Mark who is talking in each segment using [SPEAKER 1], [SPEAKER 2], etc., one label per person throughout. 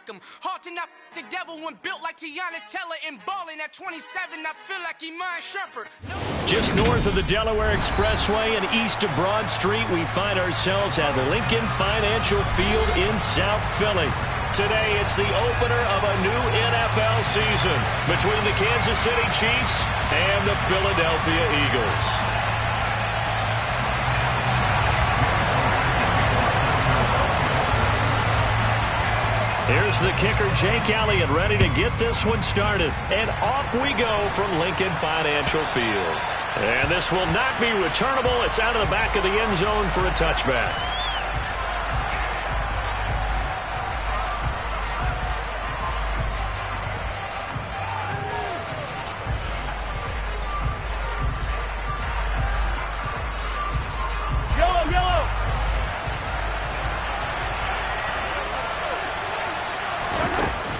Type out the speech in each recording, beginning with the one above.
[SPEAKER 1] him. Halting up the devil when built like Tiana Teller and balling at 27. I feel like Iman Shumpert.
[SPEAKER 2] Just north of the Delaware Expressway and east of Broad Street, we find ourselves at Lincoln Financial Field in South Philly. Today, it's the opener of a new NFL season between the Kansas City Chiefs and the Philadelphia Eagles. Here's the kicker, Jake Elliott, ready to get this one started. And off we go from Lincoln Financial Field. And this will not be returnable. It's out of the back of the end zone for a touchback.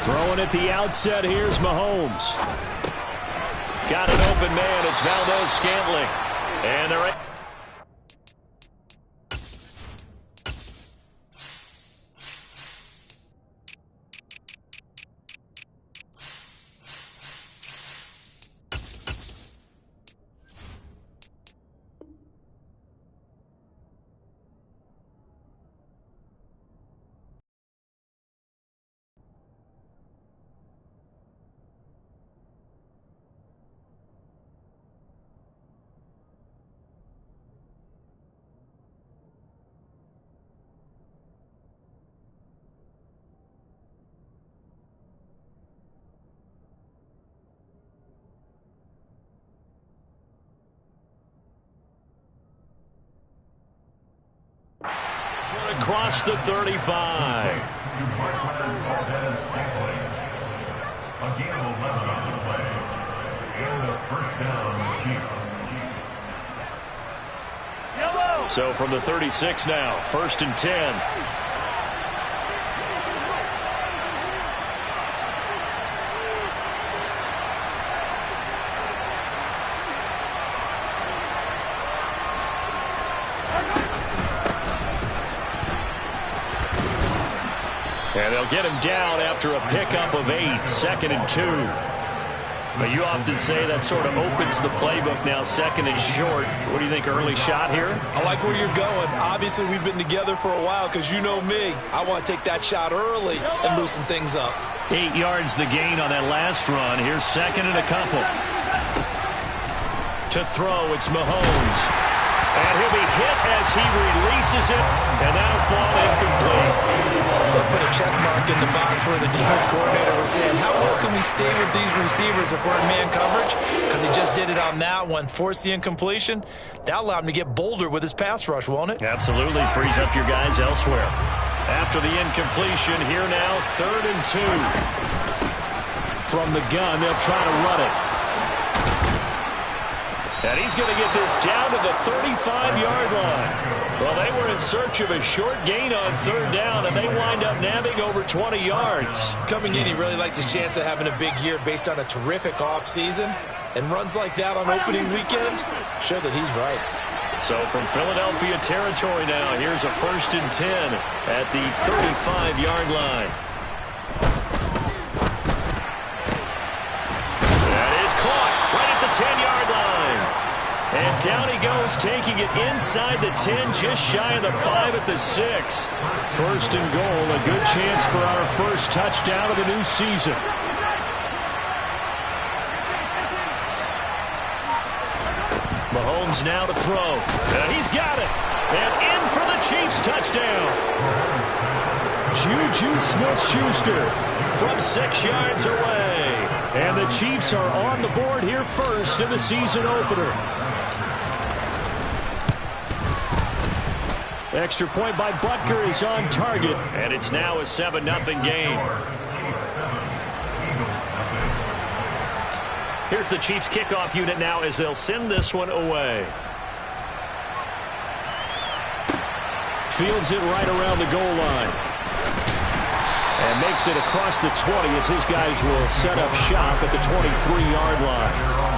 [SPEAKER 2] Throwing at the outset, here's Mahomes. Got an open man, it's Valdez-Scantling. And they're at across the 35. So from the 36 now, 1st and 10. And they'll get him down after a pickup of 8, 2nd and 2. But you often say that sort of opens the playbook now, 2nd and short. What do you think, early shot here?
[SPEAKER 3] I like where you're going. Obviously, we've been together for a while because you know me. I want to take that shot early and loosen things up.
[SPEAKER 2] 8 yards the gain on that last run. Here's 2nd and a couple. To throw, it's Mahomes. And he'll be hit as he releases it, and that'll fall incomplete.
[SPEAKER 3] They'll put a check mark in the box where the defense coordinator was saying, how well can we stay with these receivers if we're in man coverage? Because he just did it on that one, forced the incompletion. That allowed him to get bolder with his pass rush, won't it?
[SPEAKER 2] Absolutely, frees up your guys elsewhere. After the incompletion, here now, 3rd and 2. From the gun, they'll try to run it. And he's going to get this down to the 35-yard line. Well, they were in search of a short gain on 3rd down, and they wind up nabbing over 20 yards.
[SPEAKER 3] Coming in, he really liked his chance of having a big year based on a terrific offseason. And runs like that on opening weekend show that he's right.
[SPEAKER 2] So from Philadelphia territory now, here's a 1st and 10 at the 35-yard line. That is caught right at the 10-yard line. And down he goes, taking it inside the 10, just shy of the 5 at the 6. 1st and goal, a good chance for our first touchdown of the new season. Mahomes now to throw. And he's got it. And in for the Chiefs touchdown. Juju Smith-Schuster from 6 yards away. And the Chiefs are on the board here first in the season opener. Extra point by Butker is on target. And it's now a 7-0 game. Here's the Chiefs kickoff unit now as they'll send this one away. Fields it right around the goal line. And makes it across the 20 as his guys will set up shop at the 23-yard line.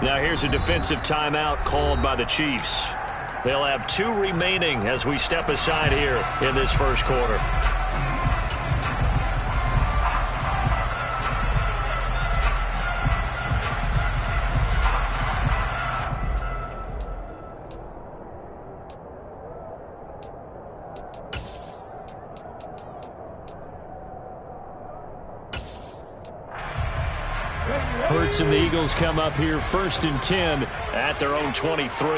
[SPEAKER 2] Now here's a defensive timeout called by the Chiefs. They'll have 2 remaining as we step aside here in this first quarter. Hurts and the Eagles come up here 1st and 10 at their own 23.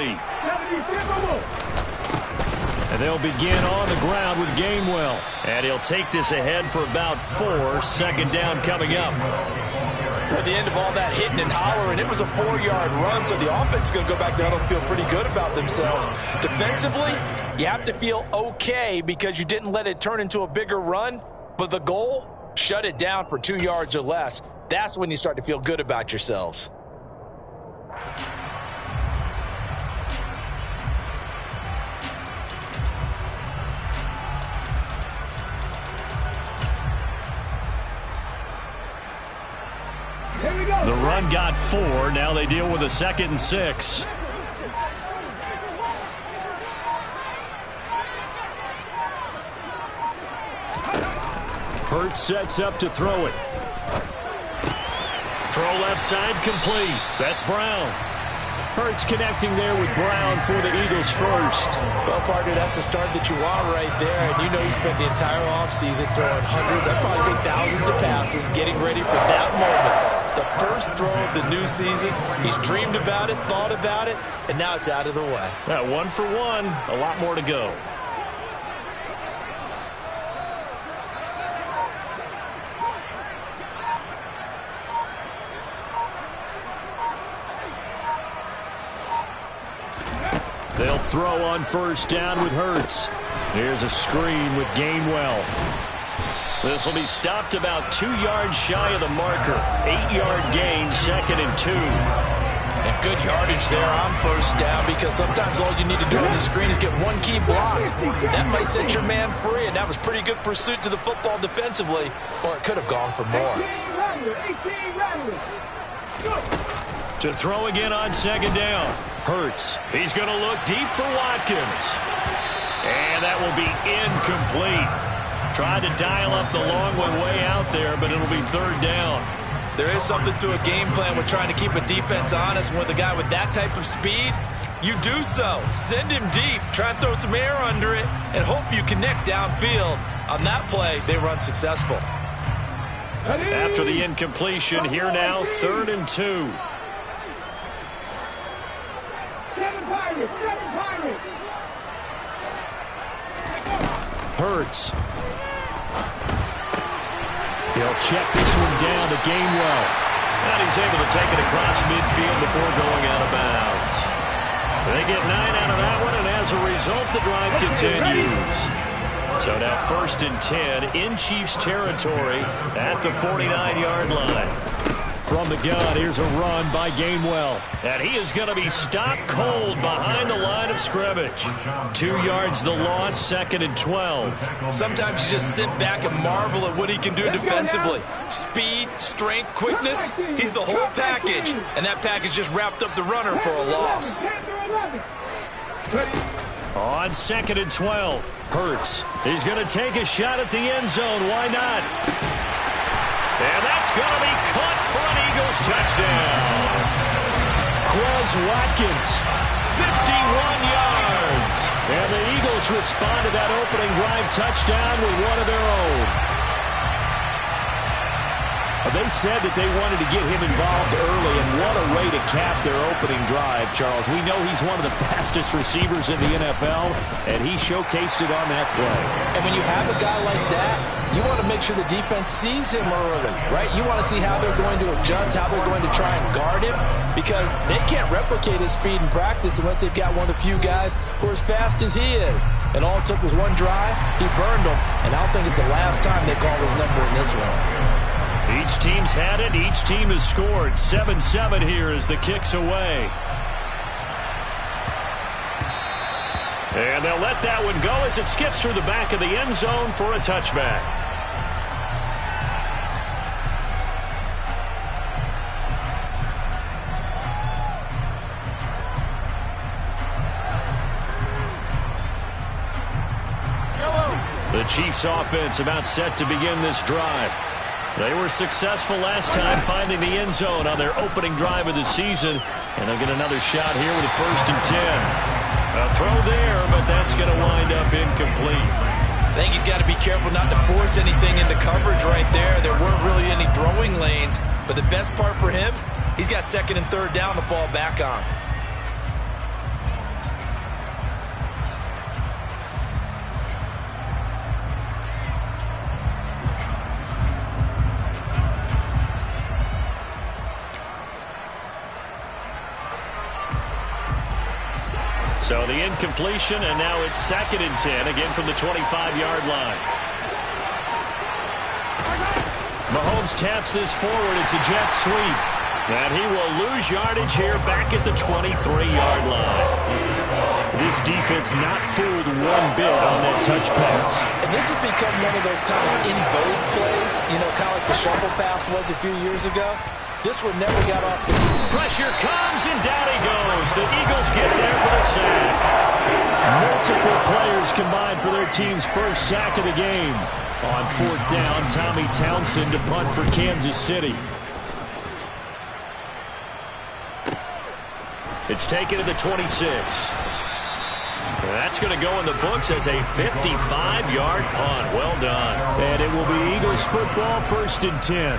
[SPEAKER 2] And they'll begin on the ground with Gainwell. And he'll take this ahead for about 4. Second down coming up.
[SPEAKER 3] At the end of all that hitting and hollering, it was a 4-yard run, so the offense is going to go back down and feel pretty good about themselves. Defensively, you have to feel okay because you didn't let it turn into a bigger run, but the goal, shut it down for 2 yards or less. That's when you start to feel good about yourselves.
[SPEAKER 2] The run got 4. Now they deal with a 2nd and 6. Hurts sets up to throw it. Throw left side complete. That's Brown. Hurts connecting there with Brown for the Eagles first.
[SPEAKER 3] Well, partner, that's the start that you want right there. And you know he spent the entire offseason throwing hundreds, I'd probably say thousands of passes, getting ready for that moment. The first throw of the new season. He's dreamed about it, thought about it, and now it's out of the way.
[SPEAKER 2] Yeah, 1 for 1. A lot more to go. They'll throw on 1st down with Hurts. Here's a screen with Gainwell. This will be stopped about 2 yards shy of the marker. 8-yard gain, 2nd and 2.
[SPEAKER 3] And good yardage there on 1st down because sometimes all you need to do on the screen is get one key block. That might set your man free, and that was pretty good pursuit to the football defensively, or it could have gone for more.
[SPEAKER 2] To throw again on 2nd down. Hurts. He's going to look deep for Watkins. And that will be incomplete. Tried to dial up the long one way out there, but it'll be 3rd down.
[SPEAKER 3] There is something to a game plan with trying to keep a defense honest. With a guy with that type of speed, you do so. Send him deep. Try and throw some air under it and hope you connect downfield. On that play, they run successful.
[SPEAKER 2] After the incompletion, here now, 3rd and 2. Hurts. He'll check this one down to Gainwell. And he's able to take it across midfield before going out of bounds. They get 9 out of that one, and as a result, the drive continues. So now 1st and 10 in Chiefs territory at the 49-yard line. From the gun, here's a run by Gainwell. And he is going to be stopped cold behind the line of scrimmage. 2 yards the loss, 2nd and 12.
[SPEAKER 3] Sometimes you just sit back and marvel at what he can do defensively. Speed, strength, quickness, he's the whole package. And that package just wrapped up the runner for a loss.
[SPEAKER 2] On 2nd and 12, Hurts. He's going to take a shot at the end zone. Why not? And that's going to be caught for an Eagles touchdown. Quez Watkins, 51 yards. And the Eagles respond to that opening drive touchdown with one of their own. They said that they wanted to get him involved early, and what a way to cap their opening drive, Charles. We know he's one of the fastest receivers in the NFL, and he showcased it on that play.
[SPEAKER 3] And when you have a guy like that, you want to make sure the defense sees him early, right? You want to see how they're going to adjust, how they're going to try and guard him, because they can't replicate his speed in practice unless they've got one of the few guys who are as fast as he is. And all it took was one drive, he burned them, and I don't think it's the last time they call his number in this one.
[SPEAKER 2] Each team's had it. Each team has scored. 7-7 here as the kick's away. And they'll let that one go as it skips through the back of the end zone for a touchback. The Chiefs offense about set to begin this drive. They were successful last time finding the end zone on their opening drive of the season. And they'll get another shot here with a 1st and 10. A throw there, but that's going to wind up incomplete.
[SPEAKER 3] I think he's got to be careful not to force anything into coverage right there. There weren't really any throwing lanes. But the best part for him, he's got 2nd and 3rd down to fall back on.
[SPEAKER 2] So the incompletion, and now it's 2nd and 10, again from the 25-yard line. Mahomes taps this forward. It's a jet sweep. And he will lose yardage here back at the 23-yard line. This defense not fooled one bit on that touch pass.
[SPEAKER 3] And this has become one of those kind of in vogue plays, you know, kind of like the shuffle pass was a few years ago. This one never got off the
[SPEAKER 2] pressure comes, and down he goes. The Eagles get there for the sack. Multiple players combined for their team's first sack of the game. On 4th down, Tommy Townsend to punt for Kansas City. It's taken to the 26. That's going to go in the books as a 55-yard punt. Well done. And it will be Eagles football, 1st and 10.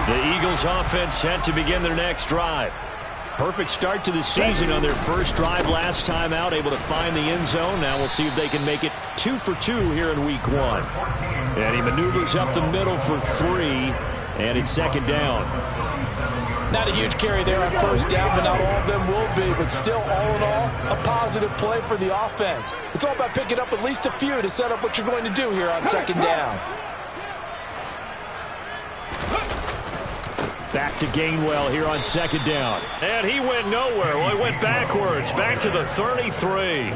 [SPEAKER 2] The Eagles offense set to begin their next drive. Perfect start to the season on their first drive last time out, able to find the end zone. Now we'll see if they can make it 2 for 2 here in week 1. And he maneuvers up the middle for 3, and it's 2nd down.
[SPEAKER 3] Not a huge carry there on 1st down, but not all of them will be. But still, all in all, a positive play for the offense. It's all about picking up at least a few to set up what you're going to do here on 2nd down.
[SPEAKER 2] Back to Gainwell here on 2nd down. And he went nowhere. Well, he went backwards, back to the 33.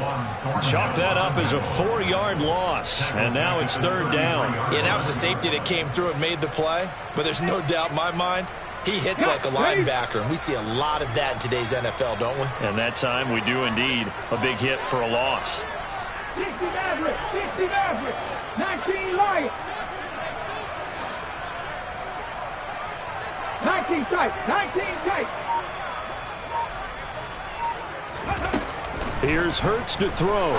[SPEAKER 2] Chalk that up as a 4-yard loss. And now it's 3rd down.
[SPEAKER 3] Yeah, that was a safety that came through and made the play. But there's no doubt in my mind, he hits like a linebacker. And we see a lot of that in today's NFL, don't we?
[SPEAKER 2] And that time we do indeed. A big hit for a loss.
[SPEAKER 4] 60 Maverick, 60 Maverick, 19 Lions. 19 tight, 19 tight.
[SPEAKER 2] Here's Hurts to throw.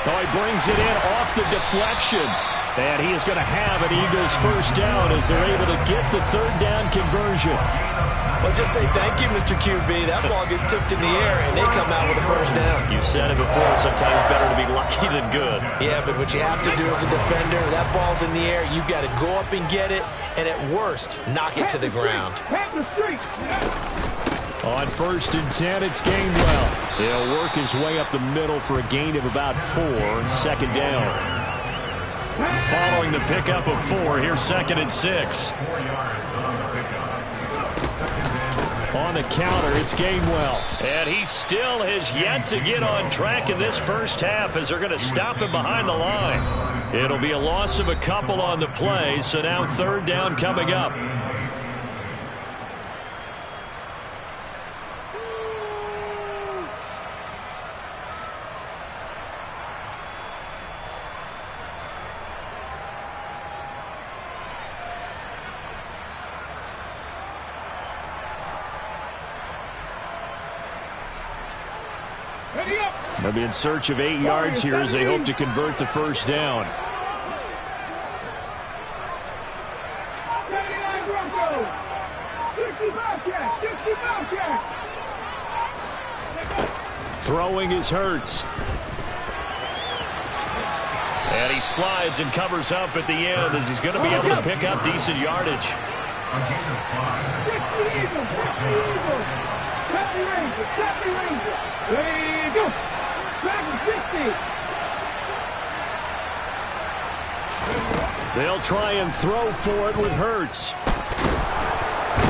[SPEAKER 2] Oh, he brings it in off the deflection. And he is going to have an Eagles 1st down as they're able to get the 3rd down conversion.
[SPEAKER 3] Well, just say thank you, Mr. QB. That ball gets tipped in the air, and they come out with a 1st down.
[SPEAKER 2] You've said it before, sometimes better to be lucky than good.
[SPEAKER 3] Yeah, but what you have to do as a defender, that ball's in the air, you've got to go up and get it, and at worst, knock it to the ground.
[SPEAKER 2] On 1st and 10, it's Gainwell. He'll work his way up the middle for a gain of about 4, 2nd down. Following the pickup of 4, here's 2nd and 6. On the counter, it's Gainwell. And he still has yet to get on track in this first half as they're going to stop him behind the line. It'll be a loss of a couple on the play, so now 3rd down coming up. They'll be in search of 8 yards here as they hope to convert the 1st down. Throwing is Hurts. And he slides and covers up at the end as he's going to be able to pick up decent yardage.
[SPEAKER 4] There you go.
[SPEAKER 2] They'll try and throw for it with Hurts.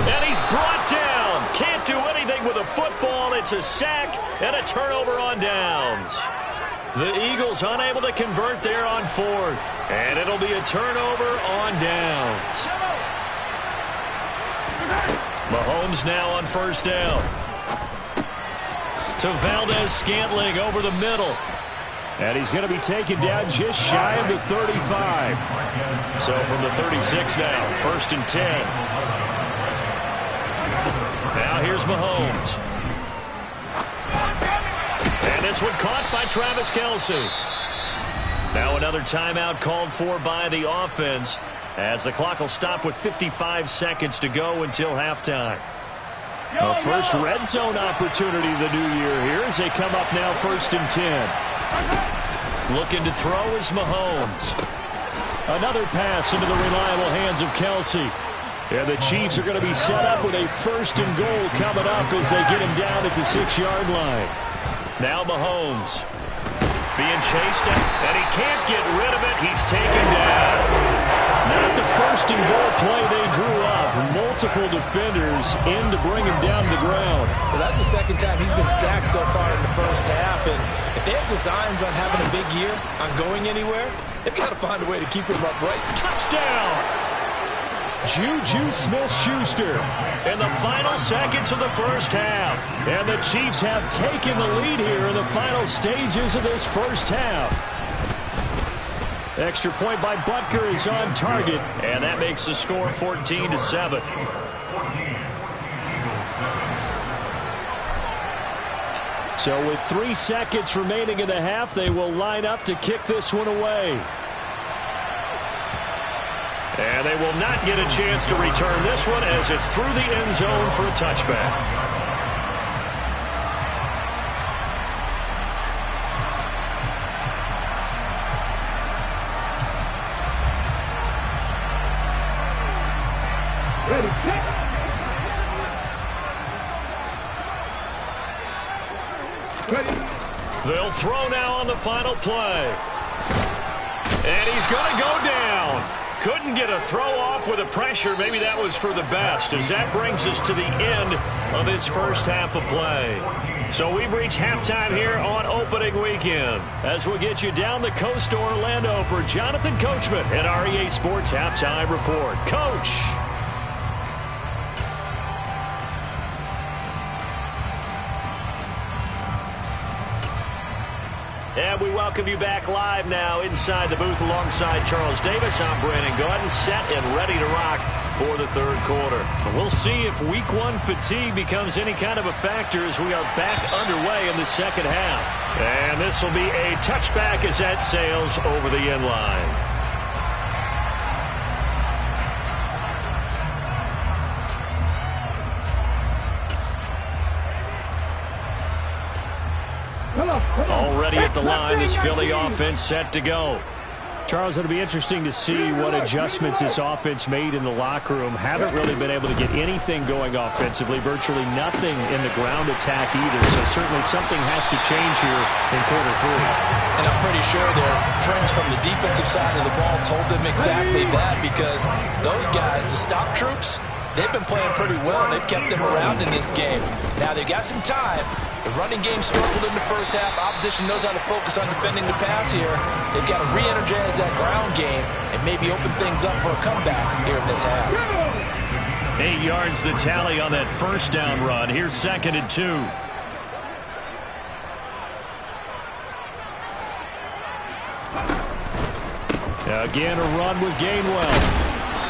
[SPEAKER 2] And he's brought down. Can't do anything with a football. It's a sack and a turnover on downs. The Eagles unable to convert there on 4th. And it'll be a turnover on downs. Mahomes now on 1st down. To Valdez-Scantling over the middle. And he's going to be taken down just shy of the 35. So from the 36 now, 1st and 10. Now here's Mahomes. And this one caught by Travis Kelce. Now another timeout called for by the offense, as the clock will stop with 55 seconds to go until halftime. The first red zone opportunity of the new year here as they come up now 1st and 10. Looking to throw is Mahomes. Another pass into the reliable hands of Kelce. And the Chiefs are going to be set up with a 1st and goal coming up as they get him down at the 6-yard line. Now Mahomes being chased, and he can't get rid of it. He's taken down. Not the 1st and goal play they drew up. Multiple defenders in to bring him down to the ground.
[SPEAKER 3] Well, that's the 2nd time he's been sacked so far in the first half. And if they have designs on having a big year, on going anywhere, they've got to find a way to keep him upright.
[SPEAKER 2] Touchdown! Juju Smith-Schuster in the final seconds of the first half. And the Chiefs have taken the lead here in the final stages of this first half. Extra point by Butker is on target, and that makes the score 14-7. So with 3 seconds remaining in the half, they will line up to kick this one away. And they will not get a chance to return this one as it's through the end zone for a touchback.
[SPEAKER 4] Ready,
[SPEAKER 2] They'll throw now on the final play. And he's going to go down. Couldn't get a throw off with the pressure. Maybe that was for the best, as that brings us to the end of this first half of play. So we've reached halftime here on opening weekend, as we'll get you down the coast to Orlando for Jonathan Coachman at our EA Sports Halftime Report. Coach. And we welcome you back live now inside the booth alongside Charles Davis. I'm Brandon Gaudin, set and ready to rock for the 3rd quarter. We'll see if week 1 fatigue becomes any kind of a factor as we are back underway in the 2nd half. And this will be a touchback as that sails over the end line. Already at the line, this Philly offense set to go. Charles, it'll be interesting to see what adjustments this offense made in the locker room. Haven't really been able to get anything going offensively, virtually nothing in the ground attack either. So certainly something has to change here in quarter 3.
[SPEAKER 3] And I'm pretty sure their friends from the defensive side of the ball told them exactly that, because those guys, the stop troops, they've been playing pretty well, and they've kept them around in this game. Now, they've got some time. The running game struggled in the first half. Opposition knows how to focus on defending the pass here. They've got to re-energize that ground game and maybe open things up for a comeback here in this half.
[SPEAKER 2] 8 yards the tally on that first down run. Here's 2nd and 2. Again, a run with Gainwell.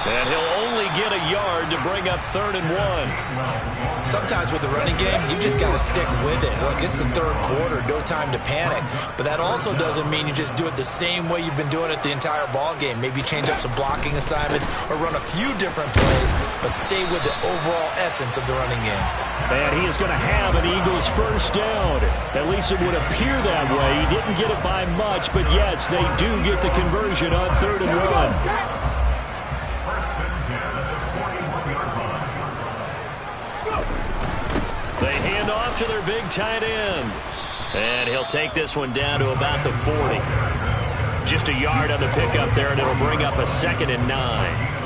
[SPEAKER 2] And he'll only get a yard to bring up 3rd and 1.
[SPEAKER 3] Sometimes with the running game, you just got to stick with it. Look, it's the 3rd quarter, no time to panic. But that also doesn't mean you just do it the same way you've been doing it the entire ball game. Maybe change up some blocking assignments or run a few different plays, but stay with the overall essence of the running game.
[SPEAKER 2] And he is going to have an Eagles first down. At least it would appear that way. He didn't get it by much, but yes, they do get the conversion on 3rd and 1. They hand off to their big tight end. And he'll take this one down to about the 40. Just a yard on the pickup there, and it'll bring up a 2nd and 9.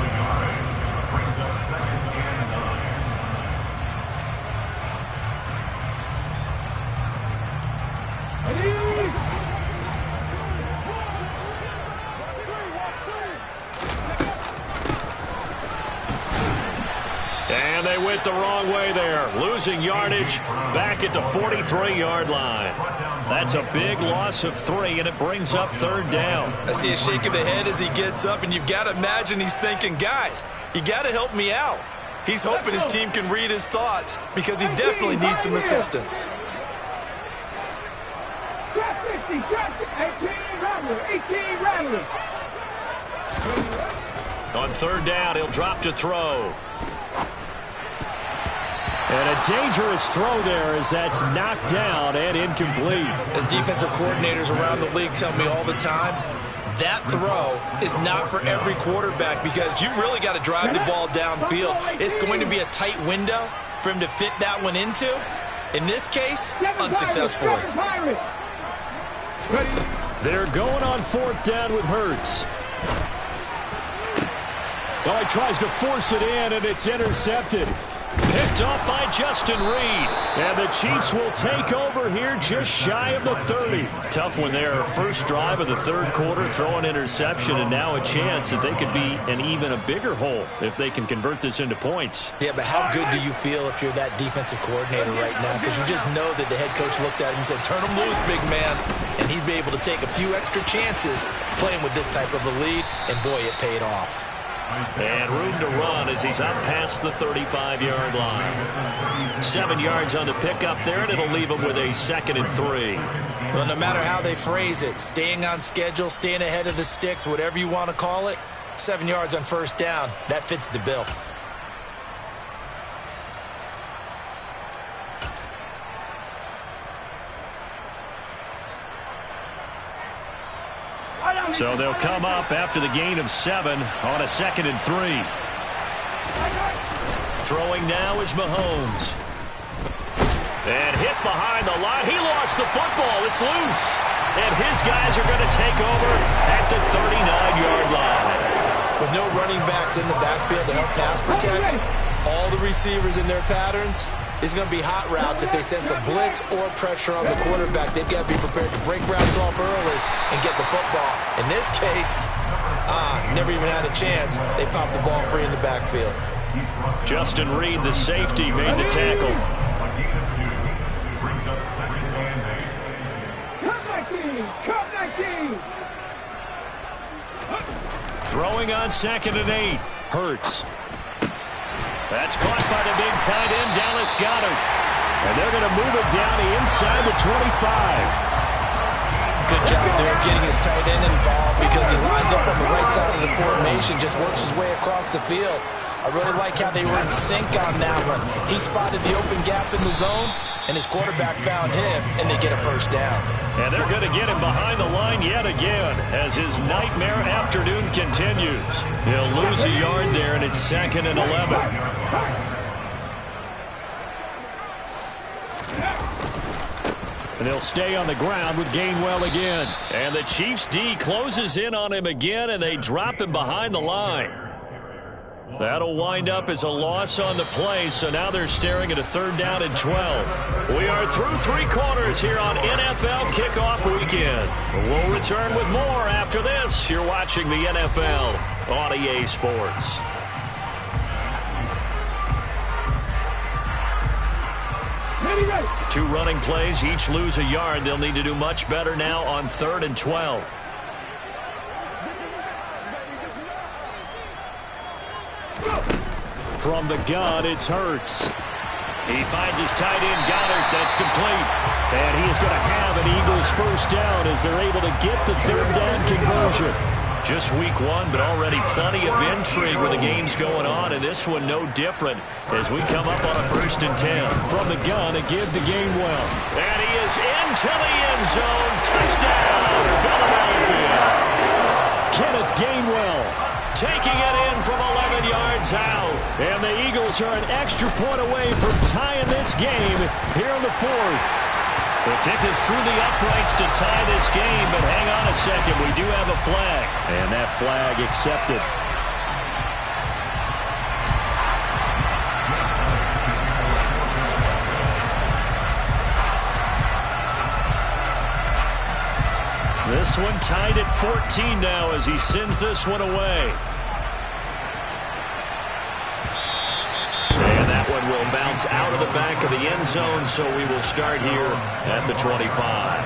[SPEAKER 2] They went the wrong way there. Losing yardage back at the 43-yard line. That's a big loss of 3, and it brings up 3rd down.
[SPEAKER 3] I see a shake of the head as he gets up, and you've got to imagine he's thinking, guys, you got to help me out. He's hoping his team can read his thoughts because he definitely needs some assistance.
[SPEAKER 4] 18 Rattler.
[SPEAKER 2] On 3rd down, he'll drop to throw. And a dangerous throw there as that's knocked down and incomplete.
[SPEAKER 3] As defensive coordinators around the league tell me all the time, that throw is not for every quarterback because you've really got to drive the ball downfield. It's going to be a tight window for him to fit that one into. In this case, unsuccessfully.
[SPEAKER 2] They're going on 4th down with Hurts. Oh, he tries to force it in, and it's intercepted. Picked off by Justin Reed. And the Chiefs will take over here just shy of the 30. Tough one there. First drive of the 3rd quarter, throw an interception, and now a chance that they could be in even a bigger hole if they can convert this into points.
[SPEAKER 3] Yeah, but how good do you feel if you're that defensive coordinator right now? Because you just know that the head coach looked at him and said, turn him loose, big man. And he'd be able to take a few extra chances playing with this type of a lead, and boy, it paid off.
[SPEAKER 2] And room to run as he's up past the 35-yard line. 7 yards on the pickup there, and it'll leave him with a 2nd and 3.
[SPEAKER 3] Well, no matter how they phrase it, staying on schedule, staying ahead of the sticks, whatever you want to call it, 7 yards on 1st down, that fits the bill.
[SPEAKER 2] So they'll come up after the gain of 7 on a 2nd and 3. Throwing now is Mahomes. And hit behind the line. He lost the football. It's loose. And his guys are going to take over at the 39-yard line.
[SPEAKER 3] With no running backs in the backfield to help pass protect, all the receivers in their patterns, it's going to be hot routes if they sense a blitz or pressure on the quarterback. They've got to be prepared to break routes off early and get the football. In this case, never even had a chance. They popped the ball free in the backfield.
[SPEAKER 2] Justin Reed, the safety, made the tackle. Throwing on 2nd and 8. Hurts. That's caught by the big tight end, Dallas Goedert. And they're going to move it down inside the 25.
[SPEAKER 3] Good job there getting his tight end involved because he lines up on the right side of the formation, just works his way across the field. I really like how they were in sync on that one. He spotted the open gap in the zone, and his quarterback found him, and they get a 1st down.
[SPEAKER 2] And they're going to get him behind the line yet again as his nightmare afternoon continues. He'll lose a yard there, and it's 2nd and 11. And he'll stay on the ground with Gainwell again. And the Chiefs D closes in on him again, and they drop him behind the line. That'll wind up as a loss on the play, so now they're staring at a 3rd down and 12. We are through 3 quarters here on NFL Kickoff Weekend. We'll return with more after this. You're watching the NFL on EA Sports. Two running plays, each lose a yard. They'll need to do much better now on 3rd and 12. From the gun, it's Hurts. He finds his tight end, Goedert. That's complete. And he is going to have an Eagles 1st down as they're able to get the 3rd down conversion. Just week 1, but already plenty of intrigue with the games going on, and this one no different as we come up on a 1st and 10. From the gun, a give to Gainwell. And he is into the end zone. Touchdown, Philadelphia. Kenneth Gainwell taking it in from 11 yards out. And the Eagles are an extra point away from tying this game here in the 4th. The kick is through the uprights to tie this game, but hang on a second. We do have a flag. And that flag accepted. This one tied at 14 now as he sends this one away. And that is out of the back of the end zone, so we will start here at the 25.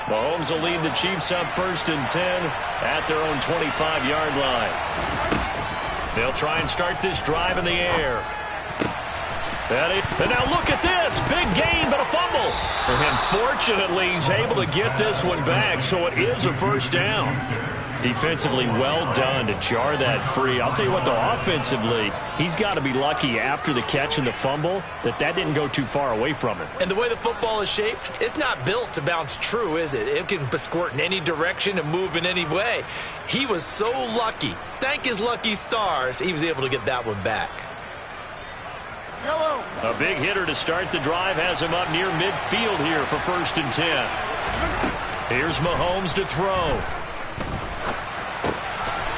[SPEAKER 2] Mahomes will lead the Chiefs up 1st and 10 at their own 25-yard line. They'll try and start this drive in the air. And now look at this. Big gain, but a fumble. And fortunately, he's able to get this one back, so it is a 1st down. Defensively, well done to jar that free. I'll tell you what, though, offensively, he's got to be lucky after the catch and the fumble that didn't go too far away from him.
[SPEAKER 3] And the way the football is shaped, it's not built to bounce true, is it? It can squirt in any direction and move in any way. He was so lucky. Thank his lucky stars, he was able to get that one back.
[SPEAKER 2] A big hitter to start the drive has him up near midfield here for 1st and 10. Here's Mahomes to throw.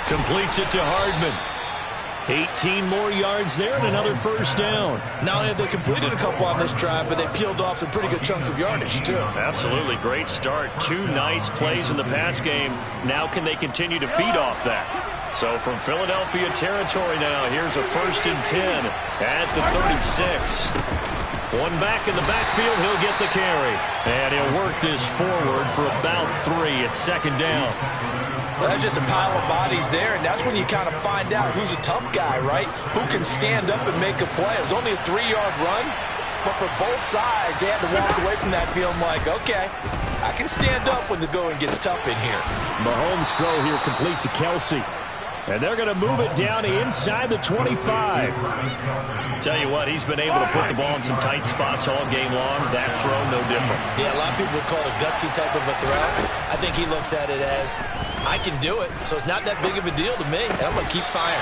[SPEAKER 2] Completes it to Hardman. 18 more yards there and another 1st down.
[SPEAKER 3] Not only have they completed a couple on this drive, but they peeled off some pretty good chunks of yardage, too.
[SPEAKER 2] Absolutely. Great start. 2 nice plays in the pass game. Now can they continue to feed off that? So from Philadelphia territory now, here's a 1st and 10 at the 36. One back in the backfield, he'll get the carry. And he'll work this forward for about 3 at 2nd down.
[SPEAKER 3] Well, that's just a pile of bodies there, and that's when you kind of find out who's a tough guy, right? Who can stand up and make a play. It was only a 3-yard run, but for both sides, they had to walk away from that feeling like, okay, I can stand up when the going gets tough in here.
[SPEAKER 2] Mahomes' throw here complete to Kelsey. And they're going to move it down inside the 25. Tell you what, he's been able to put the ball in some tight spots all game long. That throw, no different.
[SPEAKER 3] Yeah, a lot of people would call it a gutsy type of a throw. I think he looks at it as, I can do it, so it's not that big of a deal to me, and I'm going to keep firing.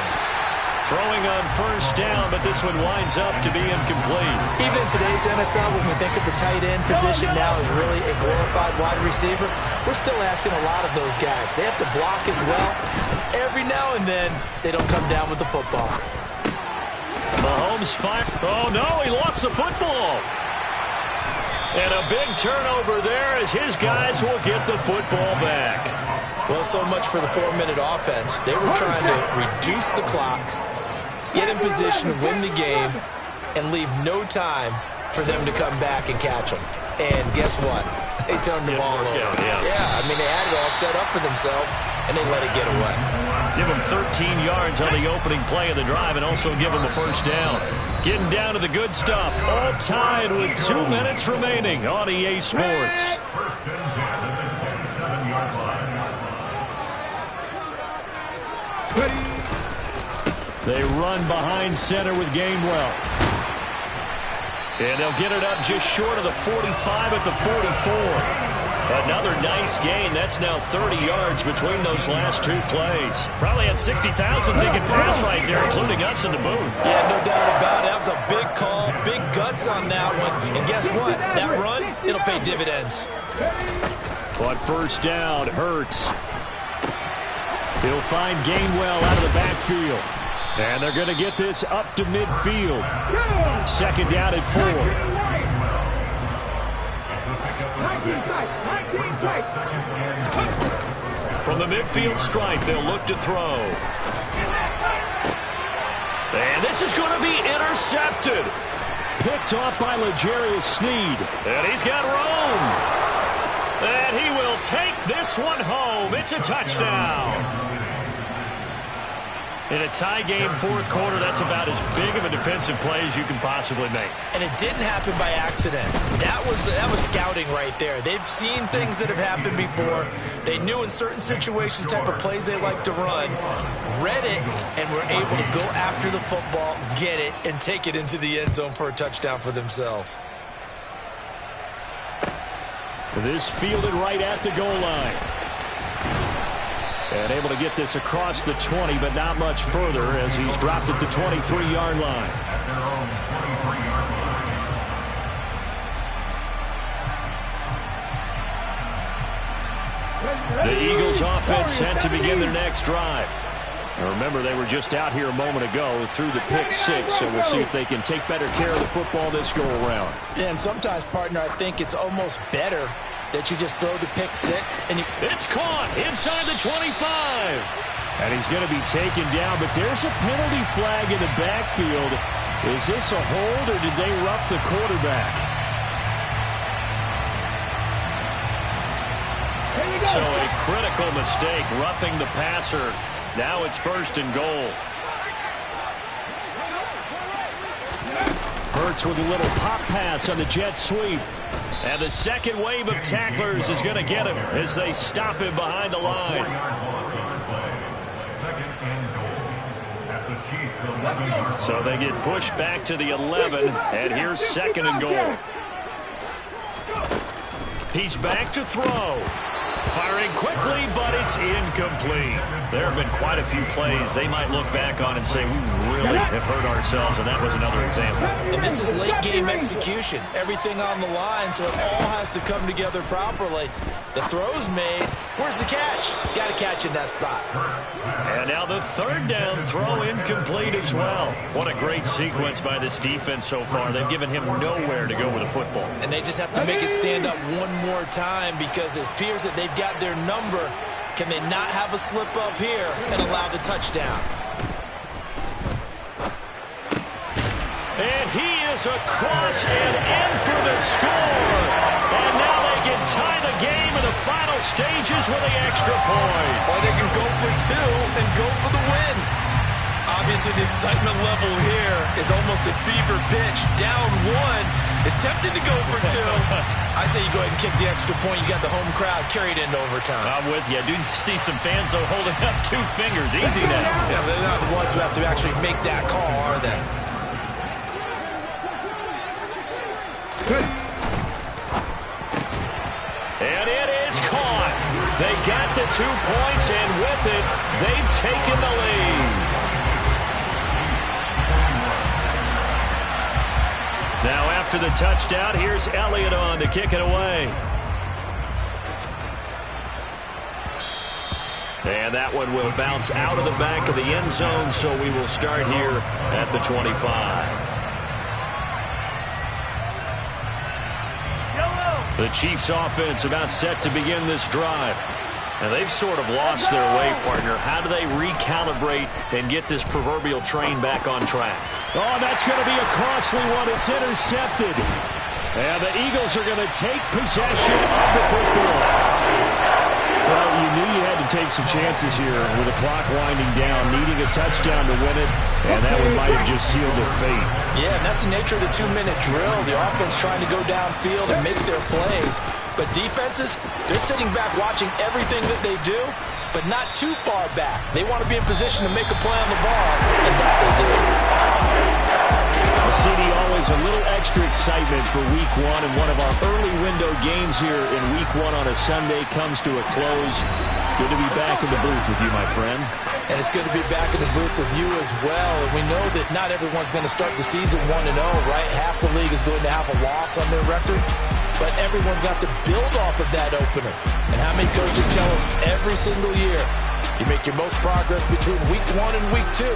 [SPEAKER 2] Throwing on 1st down, but this one winds up to be incomplete.
[SPEAKER 3] Even in today's NFL, when we think of the tight end position now as really a glorified wide receiver, we're still asking a lot of those guys. They have to block as well, and every now and then, they don't come down with the football.
[SPEAKER 2] Mahomes fire. Oh, no, he lost the football. And a big turnover there as his guys will get the football back.
[SPEAKER 3] Well, so much for the 4-minute offense. They were trying to reduce the clock, get in position to win the game, and leave no time for them to come back and catch them. And guess what? They turned the ball over. Yeah, I mean, they had it all set up for themselves, and they let it get away.
[SPEAKER 2] Give them 13 yards on the opening play of the drive and also give them a 1st down. Getting down to the good stuff. All tied with 2 minutes remaining on EA Sports. They run behind center with Gainwell. And they'll get it up just short of the 45 at the 44. Another nice gain. That's now 30 yards between those last 2 plays. Probably had 60,000 thinking pass right there, including us in the booth.
[SPEAKER 3] Yeah, no doubt about it. That was a big call, big guts on that one. And guess what? That run, it'll pay dividends.
[SPEAKER 2] But 1st down, Hurts. He'll find Gainwell out of the backfield. And they're going to get this up to midfield. 2nd down at 4. From the midfield stripe, they'll look to throw. And this is going to be intercepted. Picked off by L'Jarius Sneed. And he's got room. And he will take this one home. It's a touchdown. In a tie game, 4th quarter, that's about as big of a defensive play as you can possibly make.
[SPEAKER 3] And it didn't happen by accident. That was scouting right there. They've seen things that have happened before. They knew in certain situations the type of plays they like to run, read it, and were able to go after the football, get it, and take it into the end zone for a touchdown for themselves.
[SPEAKER 2] This fielded right at the goal line. And able to get this across the 20, but not much further as he's dropped at the 23-yard line. The Eagles offense set to begin their next drive. Now remember, they were just out here a moment ago through the pick 6, so we'll see if they can take better care of the football this go around.
[SPEAKER 3] Yeah, and sometimes, partner, I think it's almost better that you just throw the pick six. And
[SPEAKER 2] it's caught inside the 25. And he's going to be taken down, but there's a penalty flag in the backfield. Is this a hold, or did they rough the quarterback? So a critical mistake, roughing the passer. Now it's 1st and goal. Hurts with a little pop pass on the jet sweep. And the second wave of tacklers is going to get him as they stop him behind the line. So they get pushed back to the 11, and here's 2nd and goal. He's back to throw. Firing quickly, but it's incomplete. There have been quite a few plays they might look back on and say, we really have hurt ourselves, and that was another example.
[SPEAKER 3] And this is late game execution. Everything on the line, so it all has to come together properly. The throw's made. Where's the catch? Got to catch in that spot.
[SPEAKER 2] And now the 3rd down throw incomplete as well. What a great sequence by this defense so far. They've given him nowhere to go with the football.
[SPEAKER 3] And they just have to make it stand up one more time, because it appears that they've got their number. Can they not have a slip up here and allow the touchdown?
[SPEAKER 2] And he is across and in for the score. And now they can tie the game in the final stages with the extra point.
[SPEAKER 3] Or they can go for 2 and go for the win. Obviously, the excitement level here is almost a fever pitch. Down 1 is tempted to go for 2. I say you go ahead and kick the extra point. You got the home crowd carried into overtime.
[SPEAKER 2] I'm with you. I do see some fans, though, holding up 2 fingers. Easy now.
[SPEAKER 3] Yeah, they're not the ones who have to actually make that call, are they?
[SPEAKER 2] And it is caught. They got the 2 points, and with it, they've taken the lead. Now after the touchdown, here's Elliott on to kick it away. And that one will bounce out of the back of the end zone, so we will start here at the 25. The Chiefs offense about set to begin this drive. And they've sort of lost their way, partner. How do they recalibrate and get this proverbial train back on track? Oh, that's going to be a costly one. It's intercepted. And the Eagles are going to take possession of the football. Well, you knew you had to take some chances here with the clock winding down, needing a touchdown to win it, and that one might have just sealed their fate.
[SPEAKER 3] Yeah, and that's the nature of the 2-minute drill. The offense trying to go downfield and make their plays. But defenses, they're sitting back watching everything that they do, but not too far back. They want to be in position to make a play on the ball, and that they do.
[SPEAKER 2] CD, always a little extra excitement for Week 1, and one of our early window games here in Week 1 on a Sunday comes to a close. Good to be back in the booth with you, my friend.
[SPEAKER 3] And it's good to be back in the booth with you as well. And we know that not everyone's going to start the season 1-0, right? Half the league is going to have a loss on their record. But everyone's got to build off of that opener. And how many coaches tell us every single year, you make your most progress between Week 1 and Week 2.